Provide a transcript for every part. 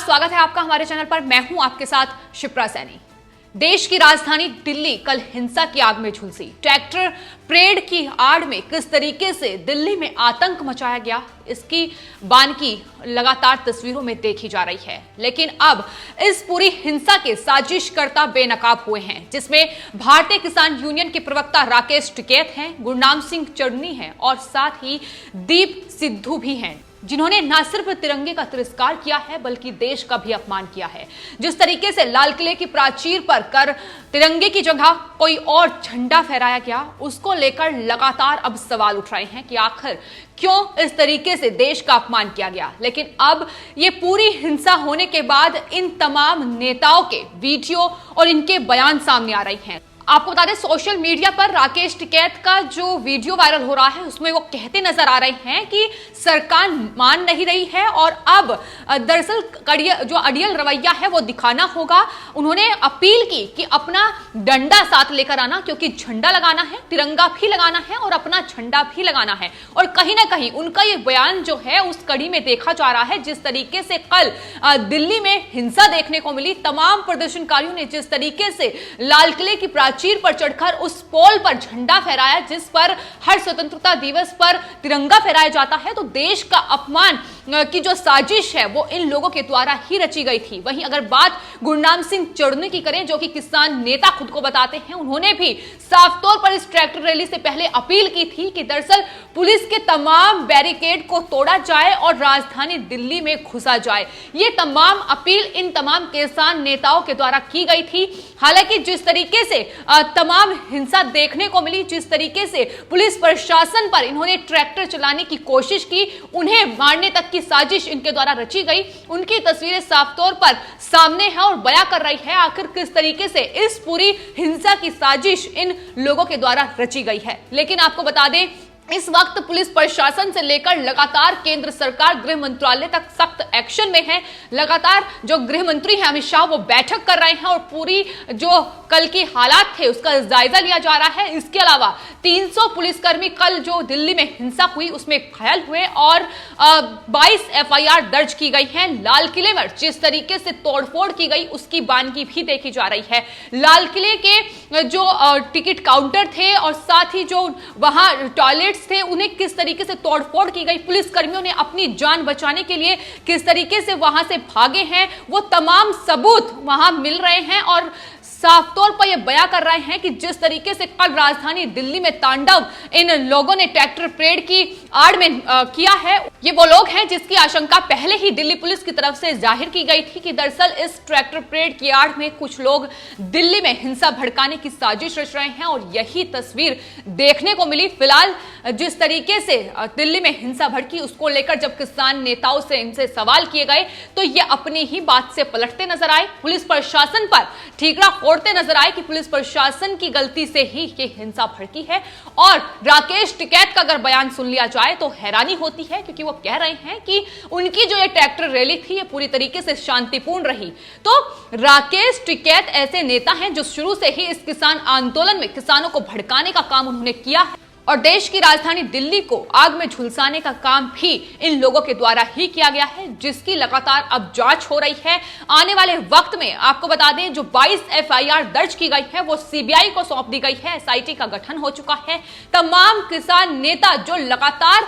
स्वागत है आपका हमारे चैनल पर। मैं हूं आपके साथ शिप्रा सैनी। देश की राजधानी दिल्ली कल हिंसा की आग में झुलसी। ट्रैक्टर परेड की आड़ में किस तरीके से दिल्ली में आतंक मचाया गया, इसकी बानगी लगातार तस्वीरों में देखी जा रही है। लेकिन अब इस पूरी हिंसा के साजिशकर्ता बेनकाब हुए हैं, जिसमें भारतीय किसान यूनियन के प्रवक्ता राकेश टिकैत हैं, गुरनाम सिंह चन्नी हैं और साथ ही दीप सिद्धू भी हैं, जिन्होंने न सिर्फ तिरंगे का तिरस्कार किया है बल्कि देश का भी अपमान किया है। जिस तरीके से लाल किले की प्राचीर पर कर तिरंगे की जगह कोई और झंडा फहराया गया, उसको लेकर लगातार अब सवाल उठ रहे हैं कि आखिर क्यों इस तरीके से देश का अपमान किया गया। लेकिन अब ये पूरी हिंसा होने के बाद इन तमाम नेताओं के वीडियो और इनके बयान सामने आ रहे हैं। आपको बता दें, सोशल मीडिया पर राकेश टिकैत का जो वीडियो वायरल हो रहा है उसमें वो कहते नजर आ रहे हैं कि सरकार मान नहीं रही है और अब दरअसल जो अड़ियल रवैया है वो दिखाना होगा। उन्होंने अपील की कि अपना डंडा साथ लेकर आना, क्योंकि झंडा लगाना है, तिरंगा भी लगाना है और अपना झंडा भी लगाना है। और कहीं ना कहीं उनका ये बयान जो है उस कड़ी में देखा जा रहा है, जिस तरीके से कल दिल्ली में हिंसा देखने को मिली। तमाम प्रदर्शनकारियों ने जिस तरीके से लाल किले की चीर पर चढ़कर उस पोल पर झंडा फहराया जिस पर हर स्वतंत्रता दिवस पर तिरंगा फहराया जाता है, तो देश का अपमान की जो साजिश है वो इन लोगों के द्वारा ही रची गई थी। वहीं अगर बात गुरनाम सिंह चन्नी की करें, जो कि किसान नेता खुद को बताते हैं, उन्होंने भी साफ तौर पर इस ट्रैक्टर रैली से पहले अपील की थी कि दरअसल पुलिस के तमाम बैरिकेड को तोड़ा जाए और राजधानी दिल्ली में घुसा जाए। ये तमाम अपील इन तमाम किसान नेताओं के द्वारा की गई थी। हालांकि जिस तरीके से तमाम हिंसा देखने को मिली, जिस तरीके से पुलिस प्रशासन पर इन्होंने ट्रैक्टर चलाने की कोशिश की, उन्हें मारने तक की साजिश इनके द्वारा रची गई, उनकी तस्वीरें साफ तौर पर सामने है और बयां कर रही है आखिर किस तरीके से इस पूरी हिंसा की साजिश इन लोगों के द्वारा रची गई है। लेकिन आपको बता दें, इस वक्त पुलिस प्रशासन से लेकर लगातार केंद्र सरकार, गृह मंत्रालय तक सख्त एक्शन में है। लगातार जो गृह मंत्री हैं अमित शाह, वो बैठक कर रहे हैं और पूरी जो कल की हालात थे उसका जायजा लिया जा रहा है। इसके अलावा 300 पुलिसकर्मी कल जो दिल्ली में हिंसा हुई उसमें घायल हुए और 22 FIR दर्ज की गई है। लाल किले में जिस तरीके से तोड़फोड़ की गई उसकी बानगी भी देखी जा रही है। लाल किले के जो टिकट काउंटर थे और साथ ही जो वहां टॉयलेट थे, उन्हें किस तरीके से तोड़फोड़ की गई, पुलिसकर्मियों ने अपनी जान बचाने के लिए किस तरीके से वहां से भागे हैं, वो तमाम सबूत वहां मिल रहे हैं और साफ तौर पर यह बयां कर रहे हैं कि जिस तरीके से कल राजधानी दिल्ली में तांडव इन लोगों ने ट्रैक्टर परेड की आड़ में किया है, ये वो लोग हैं जिसकी आशंका पहले ही दिल्ली पुलिस की तरफ से जाहिर की गई थी कि दरअसल इस ट्रैक्टर परेड की आड़ में कुछ लोग दिल्ली में हिंसा भड़काने की साजिश रच रहे हैं और यही तस्वीर देखने को मिली। फिलहाल जिस तरीके से दिल्ली में हिंसा भड़की उसको लेकर जब किसान नेताओं से इनसे सवाल किए गए तो ये अपनी ही बात से पलटते नजर आए, पुलिस प्रशासन पर ठीकरा फोड़ते नजर आए कि पुलिस प्रशासन की गलती से ही ये हिंसा भड़की है। और राकेश टिकैत का अगर बयान सुन लिया जाए तो हैरानी होती है, क्योंकि वो कह रहे हैं कि उनकी जो ये ट्रैक्टर रैली थी ये पूरी तरीके से शांतिपूर्ण रही। तो राकेश टिकैत ऐसे नेता हैं जो शुरू से ही इस किसान आंदोलन में किसानों को भड़काने का काम उन्होंने किया है और देश की राजधानी दिल्ली को आग में झुलसाने का काम भी इन लोगों के द्वारा ही किया गया है, जिसकी लगातार अब जांच हो रही है। आने वाले वक्त में आपको बता दें, जो 22 FIR दर्ज की गई है वो CBI को सौंप दी गई है। SIT का गठन हो चुका है। तमाम किसान नेता जो लगातार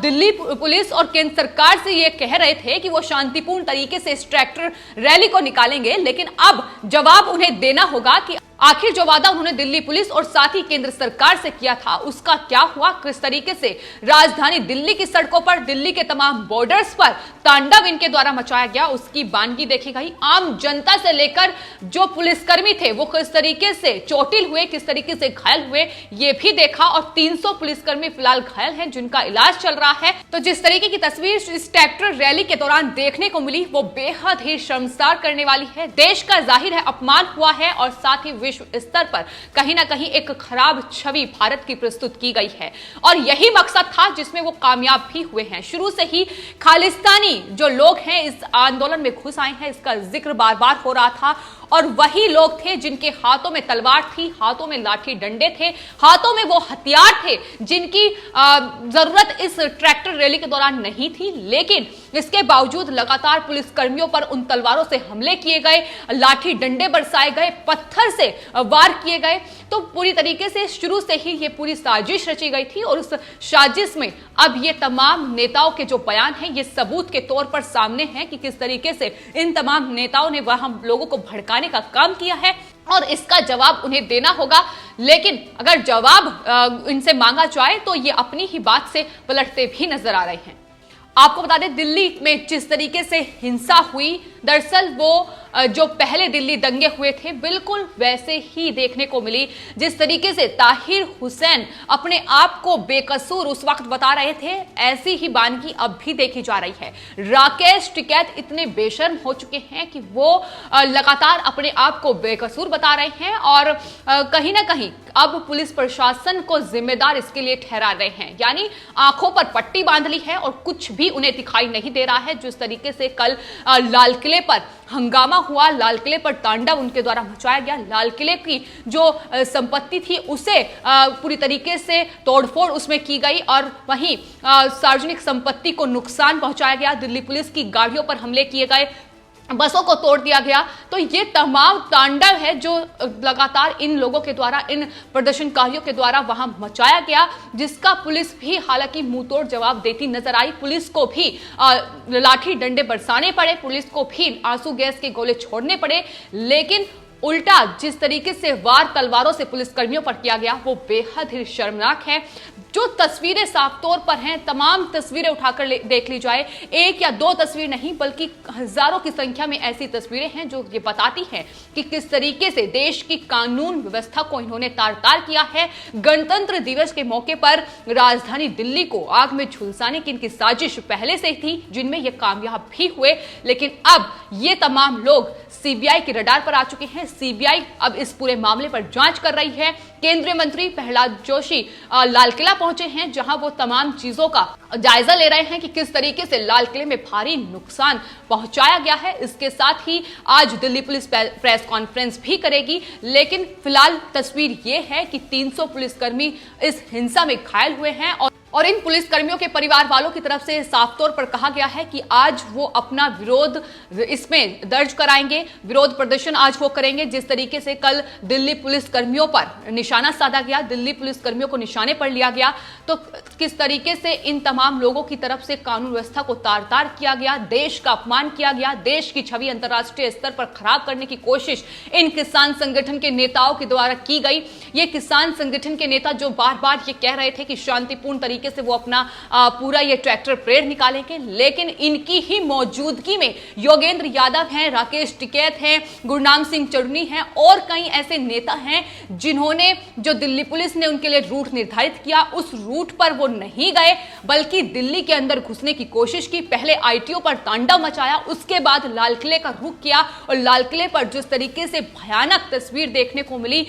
दिल्ली पुलिस और केंद्र सरकार से ये कह रहे थे कि वो शांतिपूर्ण तरीके से इस ट्रैक्टर रैली को निकालेंगे, लेकिन अब जवाब उन्हें देना होगा कि आखिर जो वादा उन्होंने दिल्ली पुलिस और साथ ही केंद्र सरकार से किया था उसका क्या हुआ। किस तरीके से राजधानी दिल्ली की सड़कों पर, दिल्ली के तमाम बॉर्डर्स पर तांडव इनके द्वारा मचाया गया, उसकी बानगी देखी गई। आम जनता से लेकर जो पुलिसकर्मी थे वो किस तरीके से चोटिल हुए, किस तरीके से घायल हुए, ये भी देखा। और 300 पुलिसकर्मी फिलहाल घायल हैं जिनका इलाज चल रहा है। तो जिस तरीके की तस्वीर इस ट्रैक्टर रैली के दौरान देखने को मिली वो बेहद ही शर्मसार करने वाली है। देश का जाहिर है अपमान हुआ है और साथ ही विश्व स्तर पर कहीं ना कहीं एक खराब छवि भारत की प्रस्तुत की गई है और यही मकसद था जिसमें वो कामयाब भी हुए हैं। शुरू से ही खालिस्तानी जो लोग हैं इस आंदोलन में घुस आए हैं, इसका जिक्र बार बार हो रहा था और वही लोग थे जिनके हाथों में तलवार थी, हाथों में लाठी डंडे थे, हाथों में वो हथियार थे जिनकी जरूरत इस ट्रैक्टर रैली के दौरान नहीं थी। लेकिन इसके बावजूद लगातार पुलिस कर्मियों पर उन तलवारों से हमले किए गए, लाठी डंडे बरसाए गए, पत्थर से वार किए गए। तो पूरी तरीके से शुरू से ही ये पूरी साजिश रची गई थी और उस साजिश में अब ये तमाम नेताओं के जो बयान हैं ये सबूत के तौर पर सामने हैं कि किस तरीके से इन तमाम नेताओं ने वहां लोगों को भड़काने का काम किया है और इसका जवाब उन्हें देना होगा। लेकिन अगर जवाब इनसे मांगा जाए तो ये अपनी ही बात से पलटते भी नजर आ रहे हैं। आपको बता दें, दिल्ली में जिस तरीके से हिंसा हुई, दरअसल वो जो पहले दिल्ली दंगे हुए थे बिल्कुल वैसे ही देखने को मिली। जिस तरीके से ताहिर हुसैन अपने आप को बेकसूर उस वक्त बता रहे थे, ऐसी ही वानगी अब भी देखी जा रही है। राकेश टिकैत इतने बेशर्म हो चुके हैं कि वो लगातार अपने आप को बेकसूर बता रहे हैं और कहीं ना कहीं अब पुलिस प्रशासन को जिम्मेदार इसके लिए ठहरा रहे हैं। यानी आंखों पर पट्टी बांध ली है और कुछ भी उन्हें दिखाई नहीं दे रहा है। जिस तरीके से कल लाल किले पर हंगामा हुआ, लाल किले पर तांडव उनके द्वारा मचाया गया, लाल किले की जो संपत्ति थी उसे पूरी तरीके से तोड़फोड़ उसमें की गई और वहीं सार्वजनिक संपत्ति को नुकसान पहुंचाया गया, दिल्ली पुलिस की गाड़ियों पर हमले किए गए, बसों को तोड़ दिया गया। तो ये तमाम तांडव है जो लगातार इन लोगों के द्वारा, इन प्रदर्शनकारियों के द्वारा वहां मचाया गया, जिसका पुलिस भी हालांकि मुंहतोड़ जवाब देती नजर आई। पुलिस को भी लाठी डंडे बरसाने पड़े, पुलिस को भी आंसू गैस के गोले छोड़ने पड़े, लेकिन उल्टा जिस तरीके से वार तलवारों से पुलिसकर्मियों पर किया गया वो बेहद ही शर्मनाक है। जो तस्वीरें साफ तौर पर हैं, तमाम तस्वीरें उठाकर देख ली जाए, एक या दो तस्वीर नहीं बल्कि हजारों की संख्या में ऐसी तस्वीरें हैं जो ये बताती हैं कि किस तरीके से देश की कानून व्यवस्था को इन्होंने तार-तार किया है। गणतंत्र दिवस के मौके पर राजधानी दिल्ली को आग में झुलसाने की इनकी साजिश पहले से थी, जिनमें ये कामयाब भी हुए, लेकिन अब ये तमाम लोग सीबीआई के रडार पर आ चुके हैं। सीबीआई अब इस पूरे मामले पर जांच कर रही है। केंद्रीय मंत्री प्रहलाद जोशी लाल किला पहुंचे हैं, जहां वो तमाम चीजों का जायजा ले रहे हैं कि किस तरीके से लाल किले में भारी नुकसान पहुंचाया गया है। इसके साथ ही आज दिल्ली पुलिस प्रेस कॉन्फ्रेंस भी करेगी, लेकिन फिलहाल तस्वीर ये है कि 300 पुलिसकर्मी इस हिंसा में घायल हुए हैं और इन पुलिसकर्मियों के परिवार वालों की तरफ से साफ तौर पर कहा गया है कि आज वो अपना विरोध इसमें दर्ज कराएंगे, विरोध प्रदर्शन आज वो करेंगे। जिस तरीके से कल दिल्ली पुलिसकर्मियों पर निशाना साधा गया, दिल्ली पुलिसकर्मियों को निशाने पर लिया गया, तो किस तरीके से इन तमाम लोगों की तरफ से कानून व्यवस्था को तार-तार किया गया, देश का अपमान किया गया, देश की छवि अंतर्राष्ट्रीय स्तर पर खराब करने की कोशिश इन किसान संगठन के नेताओं के द्वारा की गई। ये किसान संगठन के नेता जो बार बार ये कह रहे थे कि शांतिपूर्ण तरीके से वो अपना पूरा ये ट्रैक्टर परेड निकालेंगे, लेकिन इनकी ही मौजूदगी में योगेंद्र यादव हैं, राकेश टिकैत हैं, गुरनाम सिंह चन्नी हैं और कई ऐसे नेता हैं जिन्होंने, जो दिल्ली पुलिस ने उनके लिए रूट निर्धारित किया, उस रूट पर वो नहीं गए बल्कि दिल्ली के अंदर घुसने की कोशिश की। पहले आईटीओ पर तांडव मचाया, उसके बाद लाल किले का रुख किया और लाल किले पर जिस तरीके से भयानक तस्वीर देखने को मिली,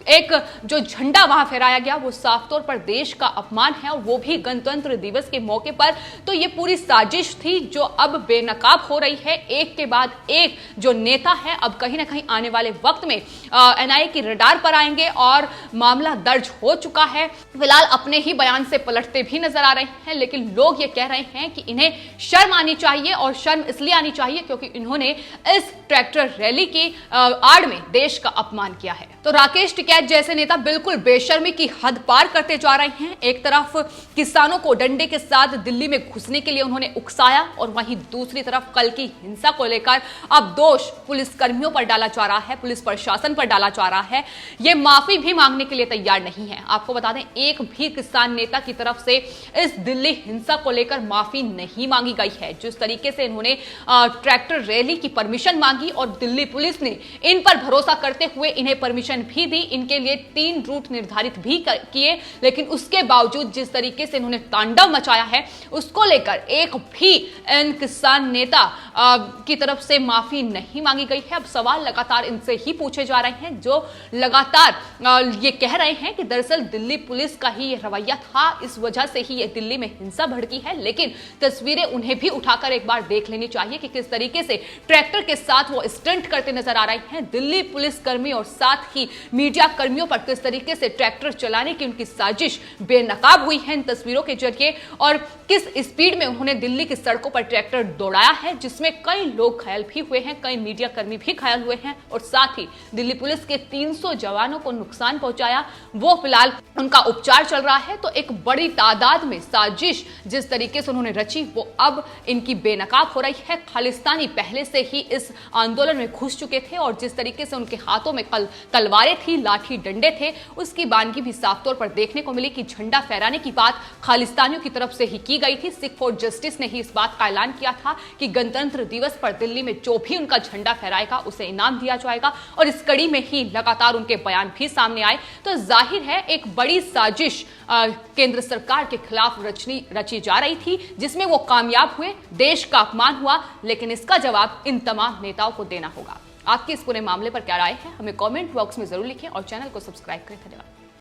एक जो झंडा वहां फहराया गया वो साफ तौर पर देश का अपमान है और वो भी गणतंत्र दिवस के मौके पर। तो ये पूरी साजिश थी जो अब बेनकाब हो रही है। एक के बाद एक जो नेता है अब कहीं ना कहीं आने वाले वक्त में एनआईए की रडार पर आएंगे और मामला दर्ज हो चुका है। फिलहाल अपने ही बयान से पलटते भी नजर आ रहे हैं, लेकिन लोग ये कह रहे हैं कि इन्हें शर्म आनी चाहिए और शर्म इसलिए आनी चाहिए क्योंकि इन्होंने इस ट्रैक्टर रैली की आड़ में देश का अपमान किया है। तो राकेश टिकैत जैसे नेता बिल्कुल बेशर्मी की हद पार करते जा रहे हैं। एक तरफ किसानों को डंडे के साथ दिल्ली में घुसने के लिए उन्होंने उकसाया और वहीं दूसरी तरफ कल की हिंसा को लेकर अब दोष पुलिसकर्मियों पर डाला जा रहा है, पुलिस प्रशासन पर डाला जा रहा है। ये माफी भी मांगने के लिए तैयार नहीं है। आपको बता दें, एक भी किसान नेता की तरफ से इस दिल्ली हिंसा को लेकर माफी नहीं मांगी गई है। जिस तरीके से इन्होंने ट्रैक्टर रैली की परमिशन मांगी और दिल्ली पुलिस ने इन पर भरोसा करते हुए इन्हें परमिशन भी दी, इनके लिए 3 रूट निर्धारित भी किए, लेकिन उसके बावजूद जिस तरीके से इन्होंने तांडव मचाया है उसको लेकर एक भी इन किसान नेता की तरफ से माफी नहीं मांगी गई है। अब सवाल लगातार इनसे ही पूछे जा रहे हैं, जो लगातार ये कह रहे हैं कि दरअसल दिल्ली पुलिस का ही ये रवैया था, इस वजह से ही ये दिल्ली में हिंसा भड़की है। लेकिन तस्वीरें उन्हें भी उठाकर एक बार देख लेनी चाहिए कि किस तरीके से ट्रैक्टर के साथ वो स्टंट करते नजर आ रहे हैं। दिल्ली पुलिस कर्मी और साथ ही मीडिया कर्मियों पर किस तरीके से ट्रैक्टर चलाने की उनकी साजिश बेनकाब हुई है इन तस्वीरों के जरिए, और किस स्पीड में उन्होंने दिल्ली की सड़कों पर ट्रैक्टर दौड़ाया है, जिसमें कई लोग घायल भी हुए हैं, कई मीडिया कर्मी भी घायल हुए हैं, और साथ ही दिल्ली पुलिस के 300 जवानों को नुकसान पहुंचाया। वो फिलहाल उनका उपचार चल रहा है। तो एक बड़ी तादाद में साजिश जिस तरीके से उन्होंने रची वो अब इनकी बेनकाब हो रही है। खालिस्तानी पहले से ही इस आंदोलन में घुस चुके थे और जिस तरीके से उनके हाथों में कल तलवारें थी, लाठी डंडे थे, उसकी बानगी भी साफ तौर पर देखने को मिली कि झंडा फहराने की बात खालिस्तानियों की तरफ से ही की गई थी। सिख फॉर जस्टिस ने ही इस बात का ऐलान किया था कि गणतंत्र दिवस पर दिल्ली में जो भी उनका झंडा फहराएगा उसे इनाम दिया जाएगा, और इस कड़ी में ही लगातार उनके बयान भी सामने आए। तो जाहिर है एक बड़ी साजिश केंद्र सरकार के खिलाफ रची जा रही थी, जिसमें वो कामयाब हुए, देश का अपमान हुआ, लेकिन इसका जवाब इन तमाम नेताओं को देना होगा। आपकी इस पूरे मामले पर क्या राय है, हमें कमेंट बॉक्स में जरूर लिखें और चैनल को सब्सक्राइब करें। धन्यवाद।